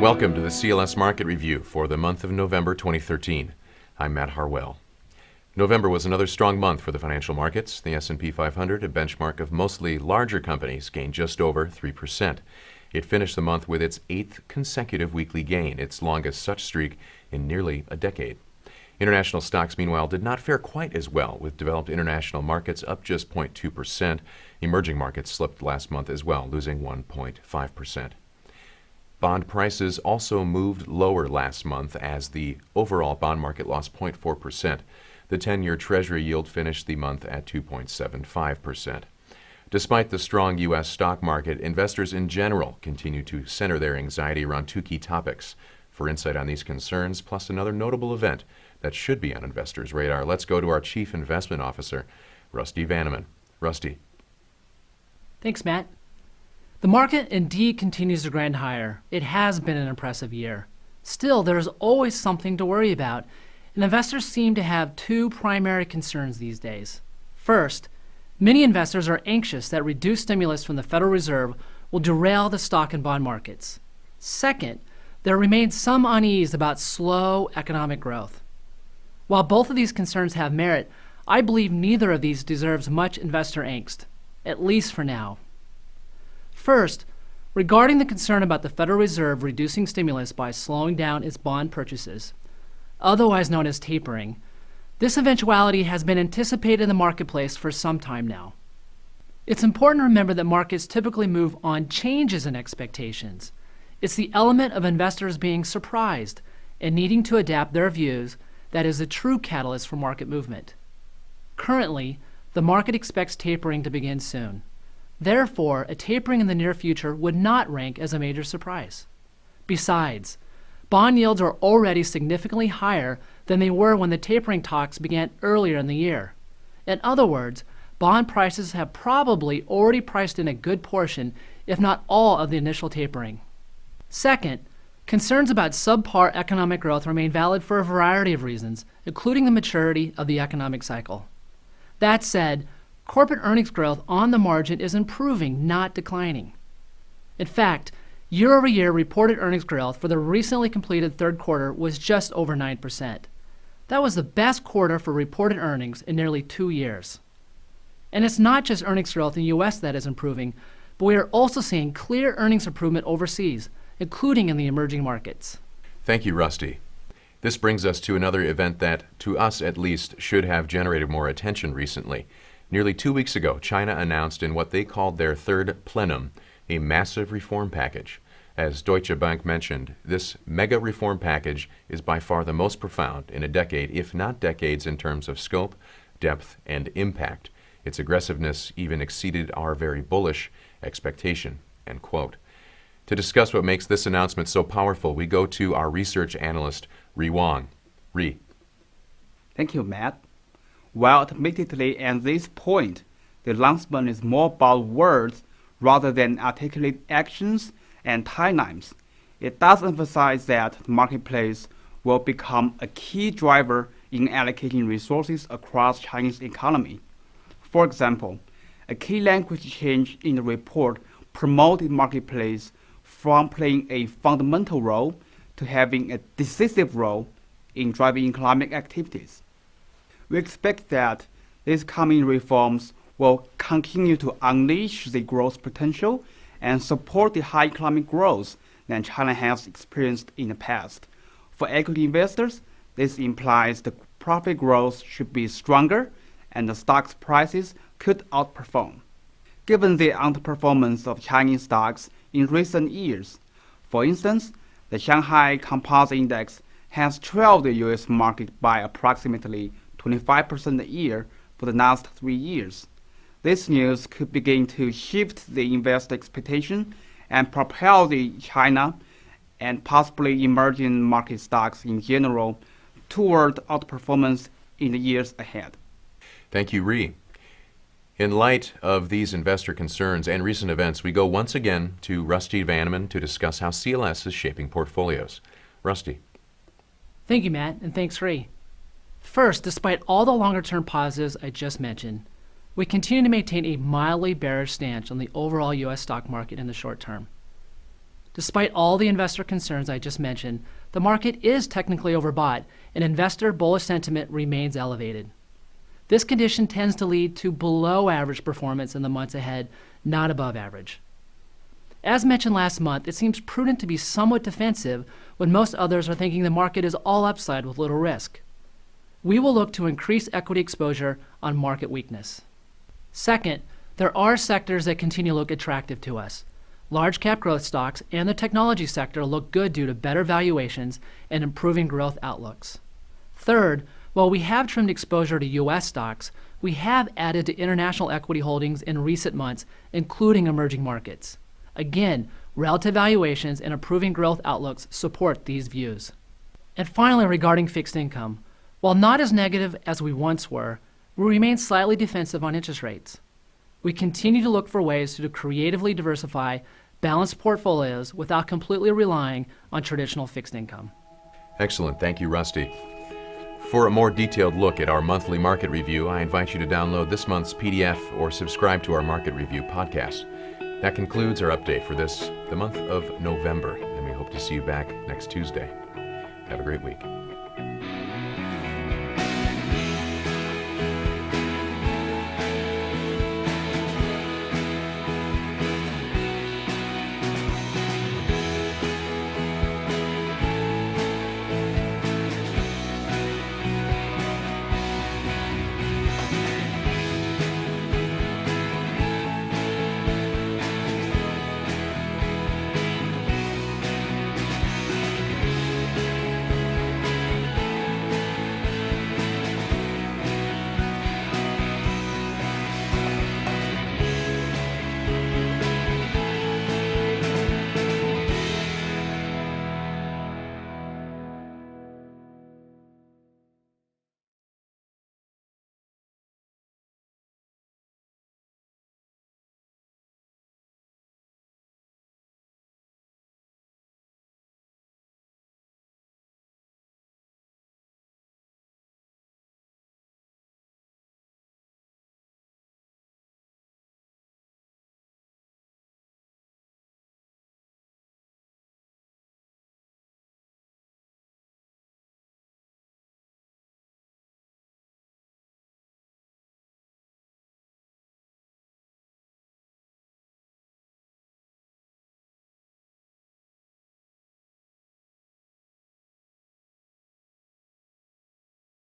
Welcome to the CLS Market Review for the month of November 2013. I'm Matt Harwell. November was another strong month for the financial markets. The S&P 500, a benchmark of mostly larger companies, gained just over 3%. It finished the month with its 8th consecutive weekly gain, its longest such streak in nearly a decade. International stocks, meanwhile, did not fare quite as well, with developed international markets up just 0.2%. Emerging markets slipped last month as well, losing 1.5%. Bond prices also moved lower last month as the overall bond market lost 0.4%. The 10-year Treasury yield finished the month at 2.75%. Despite the strong U.S. stock market, investors in general continue to center their anxiety around two key topics. For insight on these concerns, plus another notable event that should be on investors' radar, let's go to our Chief Investment Officer, Rusty Vanneman. Rusty. Thanks, Matt. The market indeed continues to grind higher. It has been an impressive year. Still, there is always something to worry about, and investors seem to have two primary concerns these days. First, many investors are anxious that reduced stimulus from the Federal Reserve will derail the stock and bond markets. Second, there remains some unease about slow economic growth. While both of these concerns have merit, I believe neither of these deserves much investor angst, at least for now. First, regarding the concern about the Federal Reserve reducing stimulus by slowing down its bond purchases, otherwise known as tapering, this eventuality has been anticipated in the marketplace for some time now. It's important to remember that markets typically move on changes in expectations. It's the element of investors being surprised and needing to adapt their views that is the true catalyst for market movement. Currently, the market expects tapering to begin soon. Therefore, a tapering in the near future would not rank as a major surprise. Besides, bond yields are already significantly higher than they were when the tapering talks began earlier in the year. In other words, bond prices have probably already priced in a good portion, if not all, of the initial tapering. Second, concerns about subpar economic growth remain valid for a variety of reasons, including the maturity of the economic cycle. That said, corporate earnings growth on the margin is improving, not declining. In fact, year-over-year reported earnings growth for the recently completed third quarter was just over 9%. That was the best quarter for reported earnings in nearly 2 years. And it's not just earnings growth in the U.S. that is improving, but we are also seeing clear earnings improvement overseas, including in the emerging markets. Thank you, Rusty. This brings us to another event that, to us at least, should have generated more attention recently. Nearly 2 weeks ago, China announced in what they called their third plenum a massive reform package. As Deutsche Bank mentioned, this mega reform package is by far the most profound in a decade, if not decades, in terms of scope, depth, and impact. Its aggressiveness even exceeded our very bullish expectation, end quote. To discuss what makes this announcement so powerful, we go to our research analyst, Ri Wang. Ri. Thank you, Matt. While admittedly at this point, the announcement is more about words rather than articulate actions and timelines, it does emphasize that the marketplace will become a key driver in allocating resources across Chinese economy. For example, a key language change in the report promoted marketplace from playing a fundamental role to having a decisive role in driving economic activities. We expect that these coming reforms will continue to unleash the growth potential and support the high economic growth that China has experienced in the past. For equity investors, this implies the profit growth should be stronger and the stock's prices could outperform. Given the underperformance of Chinese stocks in recent years, for instance, the Shanghai Composite Index has trailed the U.S. market by approximately 25% a year for the last 3 years. This news could begin to shift the investor expectation and propel the China and possibly emerging market stocks in general toward outperformance in the years ahead. Thank you, Ri. In light of these investor concerns and recent events, we go once again to Rusty Vanneman to discuss how CLS is shaping portfolios. Rusty. Thank you, Matt, and thanks, Ri. First, despite all the longer-term positives I just mentioned, we continue to maintain a mildly bearish stance on the overall U.S. stock market in the short term. Despite all the investor concerns I just mentioned, the market is technically overbought and investor bullish sentiment remains elevated. This condition tends to lead to below average performance in the months ahead, not above average. As mentioned last month, it seems prudent to be somewhat defensive when most others are thinking the market is all upside with little risk. We will look to increase equity exposure on market weakness. Second, there are sectors that continue to look attractive to us. Large cap growth stocks and the technology sector look good due to better valuations and improving growth outlooks. Third, while we have trimmed exposure to U.S. stocks, we have added to international equity holdings in recent months, including emerging markets. Again, relative valuations and improving growth outlooks support these views. And finally, regarding fixed income, while not as negative as we once were, we remain slightly defensive on interest rates. We continue to look for ways to creatively diversify balanced portfolios without completely relying on traditional fixed income. Excellent. Thank you, Rusty. For a more detailed look at our monthly market review, I invite you to download this month's PDF or subscribe to our market review podcast. That concludes our update for the month of November, and we hope to see you back next Tuesday. Have a great week.